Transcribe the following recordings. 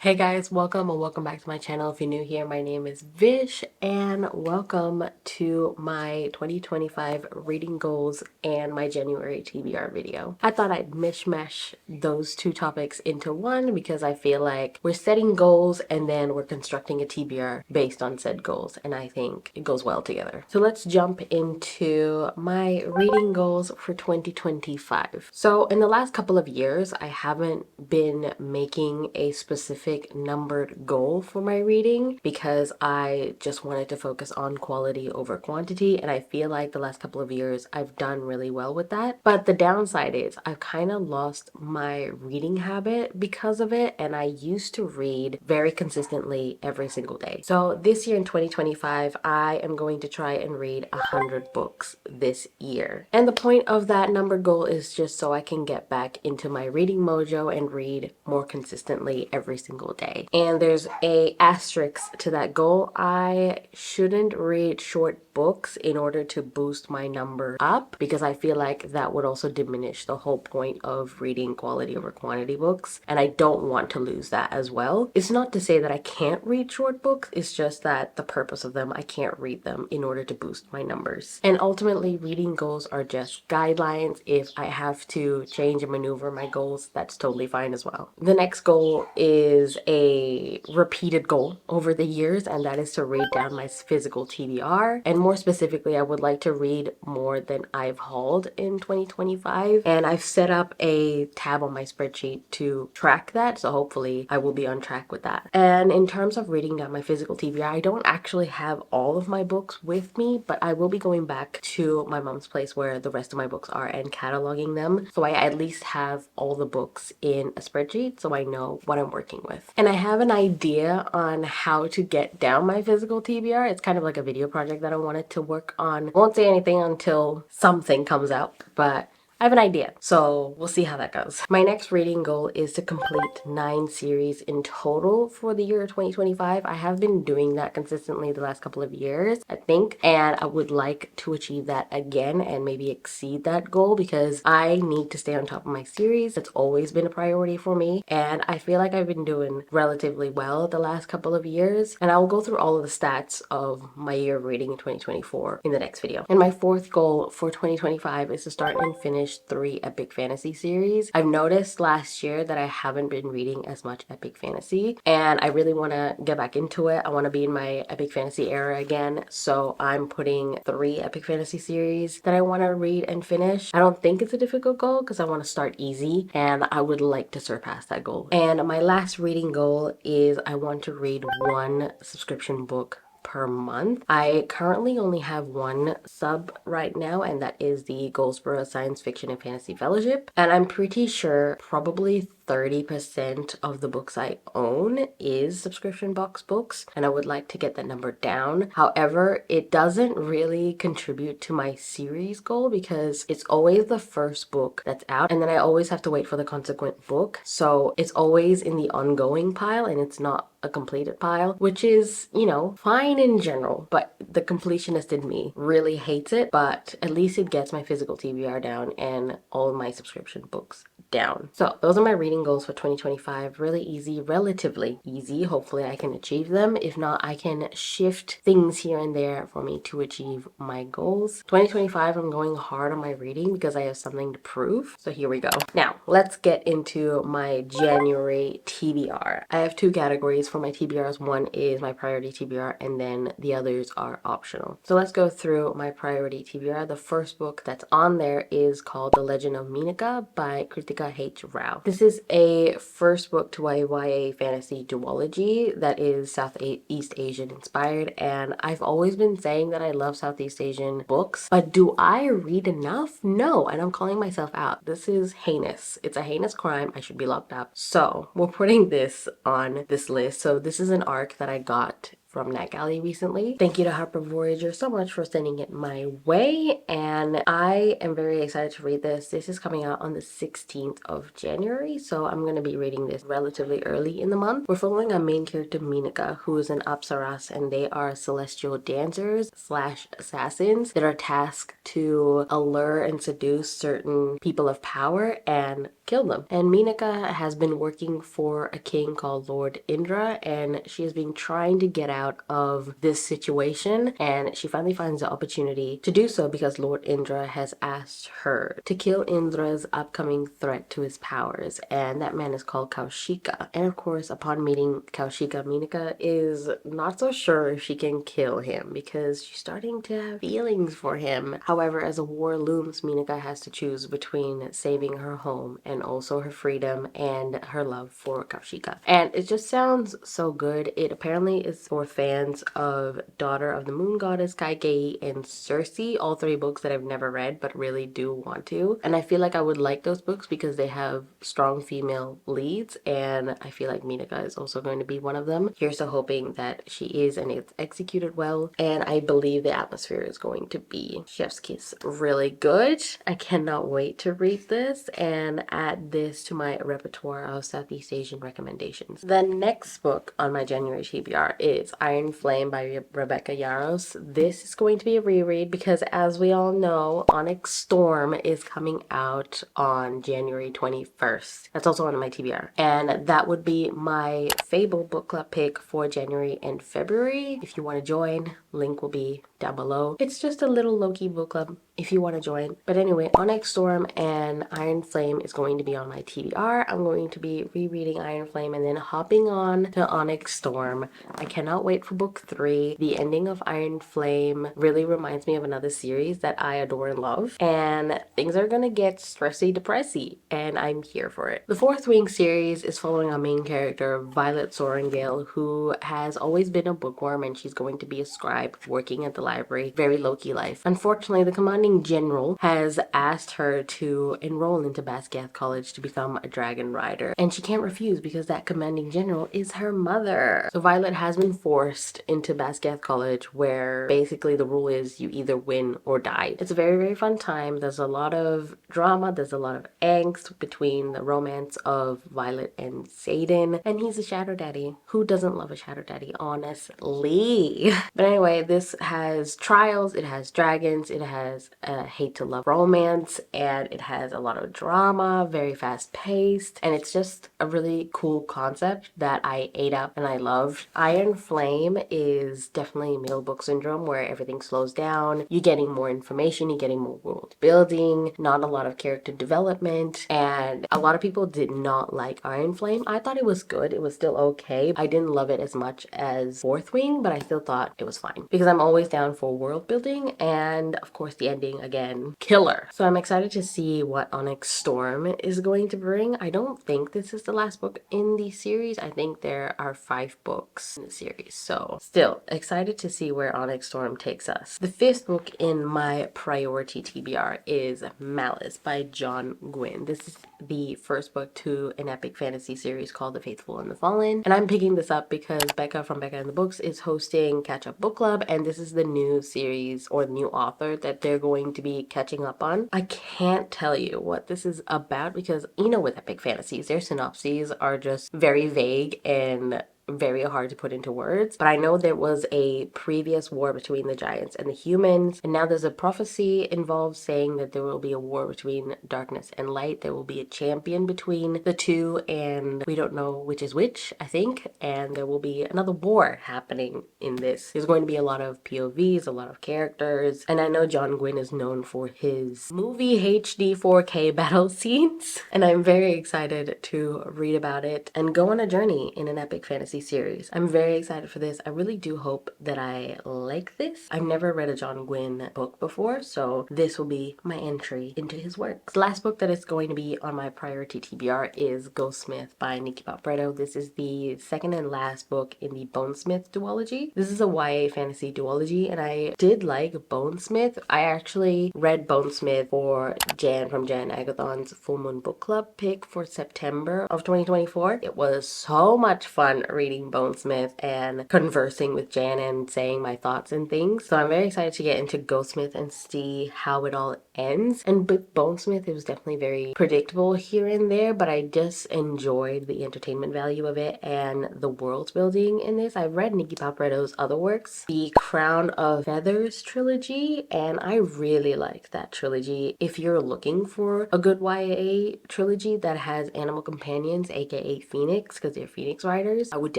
Hey guys, welcome or welcome back to my channel. If you're new here, my name is Vish and welcome to my 2025 reading goals and my January TBR video. I thought I'd mishmash those two topics into one because I feel like we're setting goals and then we're constructing a TBR based on said goals, and I think it goes well together. So let's jump into my reading goals for 2025. So in the last couple of years, I haven't been making a specific numbered goal for my reading because I just wanted to focus on quality over quantity, and I feel like the last couple of years I've done really well with that. But the downside is I've kind of lost my reading habit because of it, and I used to read very consistently every single day. So this year in 2025, I am going to try and read 100 books this year. And the point of that numbered goal is just so I can get back into my reading mojo and read more consistently every single day. And there's a asterisk to that goal. I shouldn't read short books in order to boost my number up because I feel like that would also diminish the whole point of reading quality over quantity books, and I don't want to lose that as well. It's not to say that I can't read short books, it's just that the purpose of them, I can't read them in order to boost my numbers. And ultimately, reading goals are just guidelines. If I have to change and maneuver my goals, that's totally fine as well. The next goal is a repeated goal over the years, and that is to read down my physical TBR. And more specifically, I would like to read more than I've hauled in 2025. And I've set up a tab on my spreadsheet to track that, so hopefully I will be on track with that. And in terms of reading down my physical TBR, I don't actually have all of my books with me, but I will be going back to my mom's place where the rest of my books are and cataloging them, so I at least have all the books in a spreadsheet so I know what I'm working with. And I have an idea on how to get down my physical TBR. It's kind of like a video project that I wanted to work on. I won't say anything until something comes out, but I have an idea, so we'll see how that goes. My next reading goal is to complete 9 series in total for the year 2025. I have been doing that consistently the last couple of years, I think, and I would like to achieve that again and maybe exceed that goal because I need to stay on top of my series. It's always been a priority for me, and I feel like I've been doing relatively well the last couple of years, and I will go through all of the stats of my year of reading in 2024 in the next video. And my fourth goal for 2025 is to start and finish 3 epic fantasy series. I've noticed last year that I haven't been reading as much epic fantasy, and I really want to get back into it. I want to be in my epic fantasy era again, so I'm putting 3 epic fantasy series that I want to read and finish. I don't think it's a difficult goal because I want to start easy, and I would like to surpass that goal. And my last reading goal is I want to read 1 subscription book per month. I currently only have 1 sub right now, and that is the Goldsboro Science Fiction and Fantasy Fellowship. And I'm pretty sure probably 30% of the books I own is subscription box books, and I would like to get that number down. However, it doesn't really contribute to my series goal because it's always the first book that's out, and then I always have to wait for the consequent book. So it's always in the ongoing pile and it's not a completed pile, which is, you know, fine in general, but the completionist in me really hates it. But at least it gets my physical TBR down and all my subscription books down. So those are my reading goals for 2025. Really easy, relatively easy. Hopefully I can achieve them. If not, I can shift things here and there for me to achieve my goals. 2025, I'm going hard on my reading because I have something to prove. So here we go. Now let's get into my January TBR. I have 2 categories for my TBRs. One is my priority TBR, and then the others are optional. So let's go through my priority TBR. The first book that's on there is called The Legend of Minika by Kritika H. Rao. This is a first book to a YA fantasy duology that is Southeast Asian inspired, and I've always been saying that I love Southeast Asian books, but do I read enough? No, and I'm calling myself out. This is heinous. It's a heinous crime. I should be locked up. So we're putting this on this list. So this is an arc that I got from NetGalley recently. Thank you to Harper Voyager so much for sending it my way, and I am very excited to read this. This is coming out on the 16th of January, so I'm going to be reading this relatively early in the month. We're following our main character Minika, who is an Apsaras, and they are celestial dancers slash assassins that are tasked to allure and seduce certain people of power and kill them. And Minika has been working for a king called Lord Indra, and she has been trying to get out of this situation, and she finally finds the opportunity to do so because Lord Indra has asked her to kill Indra's upcoming threat to his powers, and that man is called Kaushika. And of course, upon meeting Kaushika, Minika is not so sure if she can kill him because she's starting to have feelings for him. However, as a war looms, Minika has to choose between saving her home and also her freedom and her love for Kaushika. And it just sounds so good. It apparently is for fans of Daughter of the Moon Goddess, Kaikeyi, and Circe, all three books that I've never read but really do want to. And I feel like I would like those books because they have strong female leads, and I feel like Minika is also going to be one of them. Here's to hoping that she is and it's executed well, and I believe the atmosphere is going to be chef's kiss really good. I cannot wait to read this and add this to my repertoire of Southeast Asian recommendations. The next book on my January TBR is Iron Flame by Rebecca Yarros. This is going to be a reread because, as we all know, Onyx Storm is coming out on January 21st. That's also on my TBR. And that would be my Fable book club pick for January and February. If you want to join, link will be down below. It's just a little low-key book club if you want to join. But anyway, Onyx Storm and Iron Flame is going to be on my TBR. I'm going to be rereading Iron Flame and then hopping on to Onyx Storm. I cannot wait for book 3. The ending of Iron Flame really reminds me of another series that I adore and love, and things are gonna get stressy depressy, and I'm here for it. The Fourth Wing series is following our main character Violet Sorrengail, who has always been a bookworm, and she's going to be a scribe working at the library. Very low-key life. Unfortunately, the commanding general has asked her to enroll into Basquiat College to become a dragon rider, and she can't refuse because that commanding general is her mother. So Violet has been forced into Basquiat College, where basically the rule is you either win or die. It's a very, very fun time. There's a lot of drama, there's a lot of angst between the romance of Violet and Satan, and he's a shadow daddy. Who doesn't love a shadow daddy, honestly? But anyway, this has trials, it has dragons, it has a hate to love romance, and it has a lot of drama, very fast paced, and it's just a really cool concept that I ate up and I loved. Iron Flame is definitely middle book syndrome, where everything slows down, you're getting more information, you're getting more world building, not a lot of character development, and a lot of people did not like Iron Flame. I thought it was good, it was still okay. I didn't love it as much as Fourth Wing, but I still thought it was fine because I'm always down for world building, and of course the ending again, killer. So I'm excited to see what Onyx Storm is going to bring. I don't think this is the last book in the series. I think there are 5 books in the series, so still excited to see where Onyx Storm takes us. The 5th book in my priority TBR is Malice by John Gwynne. This is the first book to an epic fantasy series called The Faithful and the Fallen, and I'm picking this up because Becca from Becca and the Books is hosting Catch Up Book Club, and this is the new series or new author that they're going to be catching up on. I can't tell you what this is about because, you know, with epic fantasies, their synopses are just very vague and very hard to put into words, but I know there was a previous war between the giants and the humans, and now there's a prophecy involved saying that there will be a war between darkness and light. There will be a champion between the two, and we don't know which is which, I think, and there will be another war happening in this. There's going to be a lot of POVs, a lot of characters, and I know John Gwynne is known for his movie HD 4K battle scenes, and I'm very excited to read about it and go on a journey in an epic fantasy series. I'm very excited for this. I really do hope that I like this. I've never read a John Gwynne book before, so this will be my entry into his works. The last book that is going to be on my priority TBR is Ghostsmith by Nikki Palfredo. This is the second and last book in the Bonesmith duology. This is a YA fantasy duology, and I did like Bonesmith. I actually read Bonesmith for Jan from Jan Agathon's Full Moon Book Club pick for September of 2024. It was so much fun reading reading Bonesmith and conversing with Jan and saying my thoughts and things. So I'm very excited to get into Ghostsmith and see how it all ends. And with Bonesmith, it was definitely very predictable here and there, but I just enjoyed the entertainment value of it and the world building in this. I've read Nikki Paparetto's other works, the Crown of Feathers trilogy, and I really like that trilogy. If you're looking for a good YA trilogy that has animal companions, aka Phoenix, because they're Phoenix riders, I would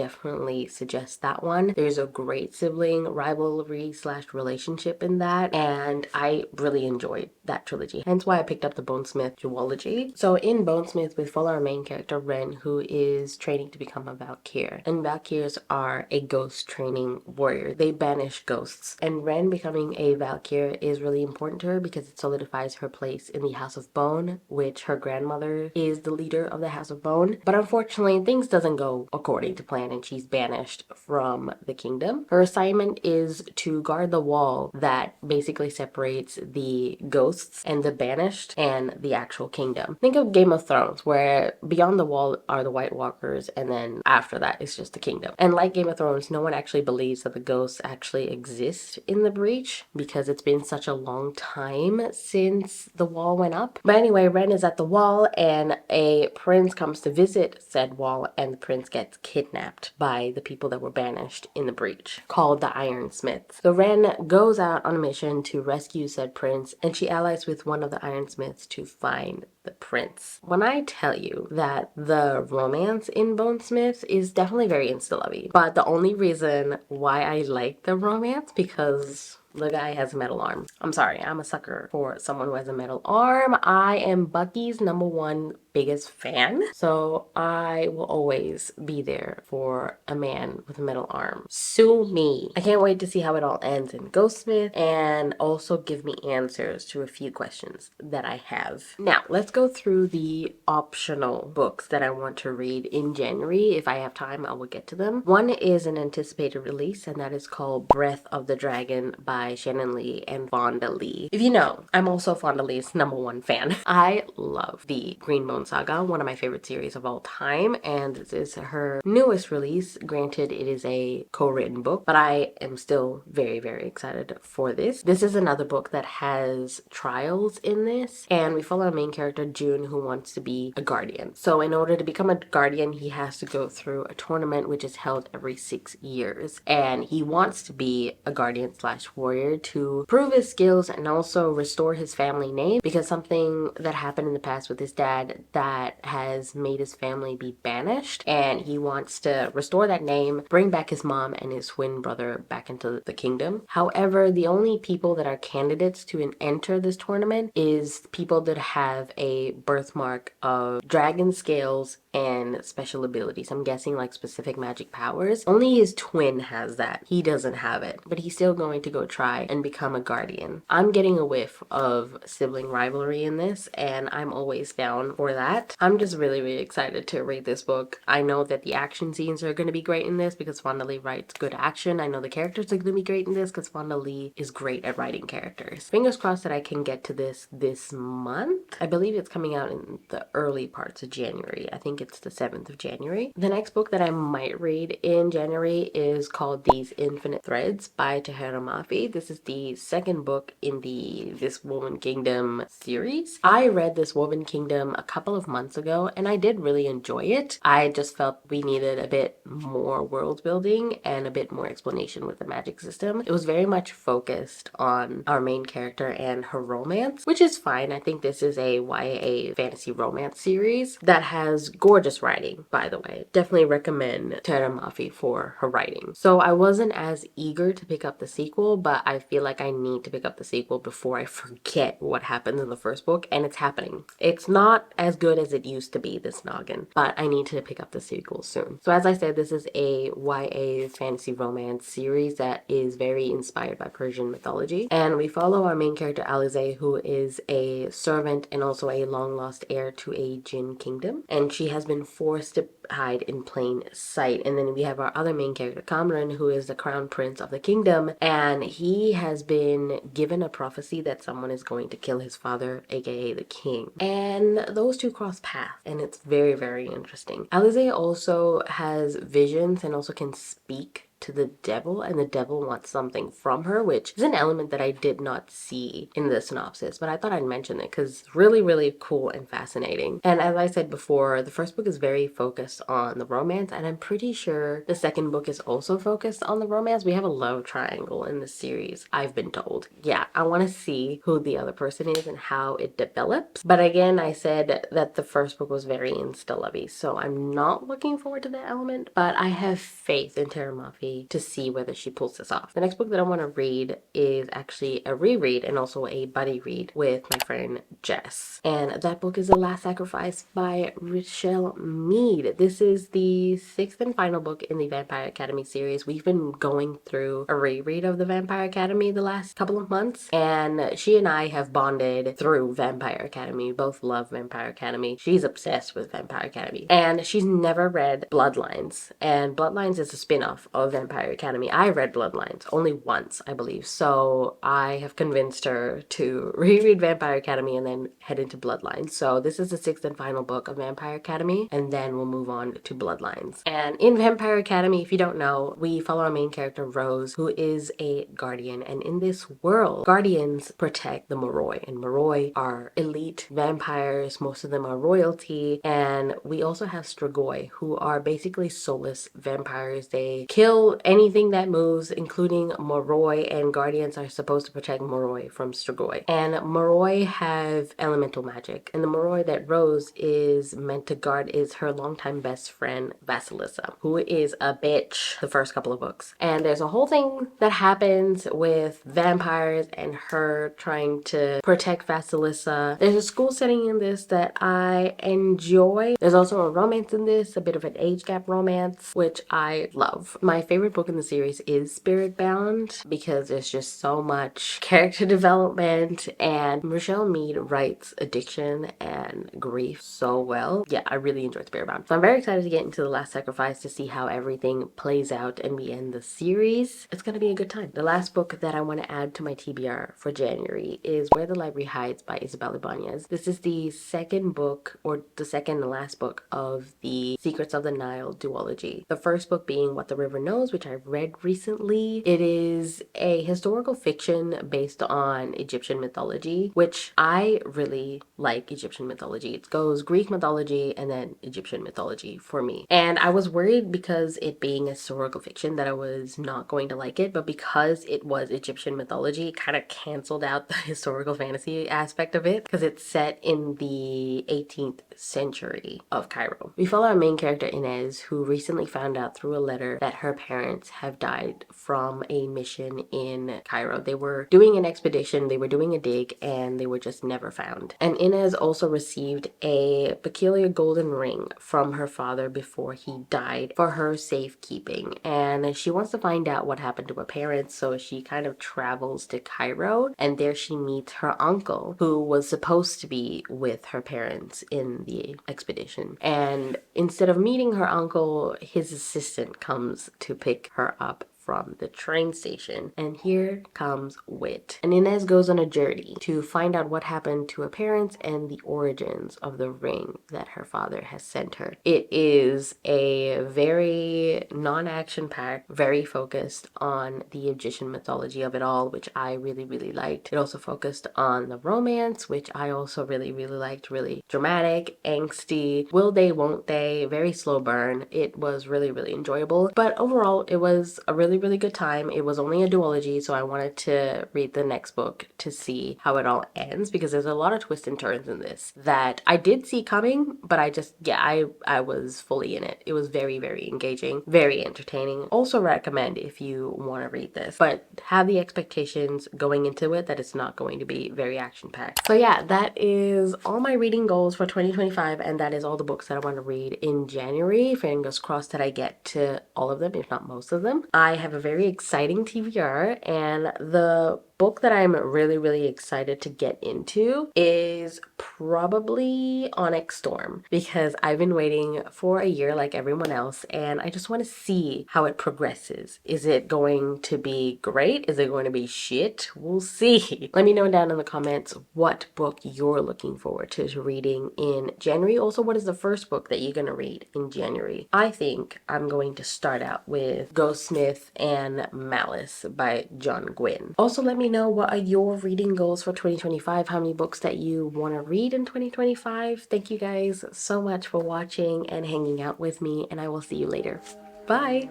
definitely suggest that one. There's a great sibling rivalry slash relationship in that, and I really enjoyed that trilogy. Hence why I picked up the Bonesmith duology. So in Bonesmith, we follow our main character Ren, who is training to become a Valkyr. And Valkyrs are a ghost training warrior. They banish ghosts. And Ren becoming a Valkyr is really important to her because it solidifies her place in the House of Bone, which her grandmother is the leader of the House of Bone. But unfortunately, things doesn't go according to plan and she's banished from the kingdom. Her assignment is to guard the wall that basically separates the ghosts and the banished and the actual kingdom. Think of Game of Thrones, where beyond the wall are the White Walkers, and then after that is just the kingdom. And like Game of Thrones, no one actually believes that the ghosts actually exist in the breach because it's been such a long time since the wall went up. But anyway, Ren is at the wall and a prince comes to visit said wall, and the prince gets kidnapped by the people that were banished in the breach, called the Ironsmiths. So Ren goes out on a mission to rescue said prince, and she allies with one of the Ironsmiths to find the prince. When I tell you that the romance in Bonesmith is definitely very insta-lovey, but the only reason why I like the romance because the guy has a metal arm. I'm sorry, I'm a sucker for someone who has a metal arm. I am Bucky's #1 biggest fan, so I will always be there for a man with a metal arm. Sue me. I can't wait to see how it all ends in Ghostsmith and also give me answers to a few questions that I have. Now, let's go through the optional books that I want to read in January. If I have time, I will get to them. One is an anticipated release, and that is called Breath of the Dragon by Shannon Lee and Fonda Lee. If you know, I'm also Fonda Lee's #1 fan. I love the Green Bone Saga, one of my favorite series of all time, and this is her newest release. Granted, it is a co-written book, but I am still very, very excited for this. This is another book that has trials in this, and we follow our main character, June, who wants to be a guardian. So in order to become a guardian, he has to go through a tournament which is held every 6 years, and he wants to be a guardian slash warrior to prove his skills and also restore his family name, because something that happened in the past with his dad that has made his family be banished, and he wants to restore that name, bring back his mom and his twin brother back into the kingdom. However, the only people that are candidates to enter this tournament is people that have a birthmark of dragon scales and special abilities. I'm guessing like specific magic powers. Only his twin has that. He doesn't have it, but he's still going to go try and become a guardian. I'm getting a whiff of sibling rivalry in this, and I'm always down for that. I'm just really, really excited to read this book. I know that the action scenes are going to be great in this because Fonda Lee writes good action. I know the characters are going to be great in this because Fonda Lee is great at writing characters. Fingers crossed that I can get to this month. I believe it's coming out in the early parts of January. I think it's the 7th of January. The next book that I might read in January is called These Infinite Threads by Tahereh Mafi. This is the second book in the This Woven Kingdom series. I read This Woven Kingdom a couple of months ago and I did really enjoy it. I just felt we needed a bit more world building and a bit more explanation with the magic system. It was very much focused on our main character and her romance, which is fine. I think this is a YA fantasy romance series that has gorgeous writing, by the way. Definitely recommend Tahereh Mafi for her writing. So I wasn't as eager to pick up the sequel, but I feel like I need to pick up the sequel before I forget what happened in the first book, and it's happening. It's not as good as it used to be, this noggin, but I need to pick up the sequel soon. So as I said, this is a YA fantasy romance series that is very inspired by Persian mythology, and we follow our main character Alize, who is a servant and also a long lost heir to a Jinn kingdom, and she has has been forced to hide in plain sight. And then we have our other main character, Cameron, who is the crown prince of the kingdom, and he has been given a prophecy that someone is going to kill his father, aka the king. And those two cross paths, and it's very, very interesting. Alize also has visions and also can speak to the devil, and the devil wants something from her, which is an element that I did not see in the synopsis, but I thought I'd mention it because it's really, really cool and fascinating. And as I said before, the first book is very focused on the romance, and I'm pretty sure the second book is also focused on the romance. We have a love triangle in the series, I've been told. Yeah, I want to see who the other person is and how it develops. But again, I said that the first book was very insta-lovey, so I'm not looking forward to that element, but I have faith in Tara Mafi to see whether she pulls this off. The next book that I want to read is actually a reread and also a buddy read with my friend Jess. And that book is The Last Sacrifice by Richelle Mead. This is the 6th and final book in the Vampire Academy series. We've been going through a reread of the Vampire Academy the last couple of months, and she and I have bonded through Vampire Academy. We both love Vampire Academy. She's obsessed with Vampire Academy, and she's never read Bloodlines, and Bloodlines is a spin-off of Vampire Academy. I read Bloodlines only once, I believe, so I have convinced her to reread Vampire Academy and then head into Bloodlines. So this is the 6th and final book of Vampire Academy, and then we'll move on to Bloodlines. And in Vampire Academy, if you don't know, we follow our main character Rose, who is a guardian, and in this world, guardians protect the Moroi, and Moroi are elite vampires. Most of them are royalty, and we also have Strigoi, who are basically soulless vampires. They kill anything that moves, including Moroi, and guardians are supposed to protect Moroi from Strigoi. And Moroi have elemental magic, and the Moroi that Rose is meant to guard is her longtime best friend Vasilissa, who is a bitch the first couple of books. And there's a whole thing that happens with vampires and her trying to protect Vasilissa. There's a school setting in this that I enjoy. There's also a romance in this, a bit of an age gap romance, which I love. My favorite book in the series is Spirit Bound because there's just so much character development, and Richelle Mead writes addiction and grief so well. Yeah, I really enjoyed Spirit Bound. So I'm very excited to get into The Last Sacrifice to see how everything plays out and we end the series. It's gonna be a good time. The last book that I want to add to my TBR for January is Where the Library Hides by Isabel Ibanez. This is the second book, or the second and last book, of the Secrets of the Nile duology. The first book being What the River Knows, which I read recently. It is a historical fiction based on Egyptian mythology, which I really like. Egyptian mythology. It goes Greek mythology and then Egyptian mythology for me. And I was worried because it being a historical fiction that I was not going to like it, but because it was Egyptian mythology, it kind of canceled out the historical fantasy aspect of it because it's set in the 18th century of Cairo. We follow our main character Inez, who recently found out through a letter that her parents have died from a mission in Cairo. They were doing an expedition, they were doing a dig, and they were just never found. And Inez also received a peculiar golden ring from her father before he died for her safekeeping, and she wants to find out what happened to her parents, so she kind of travels to Cairo, and there she meets her uncle, who was supposed to be with her parents in the expedition. And instead of meeting her uncle, his assistant comes to pick her up from the train station. And here comes Wit. And Inez goes on a journey to find out what happened to her parents and the origins of the ring that her father has sent her. It is a very non-action packed, very focused on the Egyptian mythology of it all, which I really, really liked. It also focused on the romance, which I also really, really liked. Really dramatic, angsty, will they, won't they, very slow burn. It was really, really enjoyable. But overall, it was a really, really good time. It was only a duology, so I wanted to read the next book to see how it all ends, because there's a lot of twists and turns in this that I did see coming, but I was fully in it. It was very, very engaging, very entertaining. Also recommend if you want to read this, but have the expectations going into it that it's not going to be very action-packed. So yeah, that is all my reading goals for 2025, and that is all the books that I want to read in January. Fingers crossed that I get to all of them, if not most of them. I have a very exciting TBR, and the book that I'm really excited to get into is probably Onyx Storm, because I've been waiting for a year like everyone else, and I just want to see how it progresses. Is it going to be great? Is it going to be shit? We'll see. Let me know down in the comments what book you're looking forward to reading in January. Also, what is the first book that you're going to read in January? I think I'm going to start out with Ghostsmith and Malice by John Gwynne. Also, let me know what are your reading goals for 2025, how many books that you want to read in 2025. Thank you guys so much for watching and hanging out with me, and I will see you later. Bye!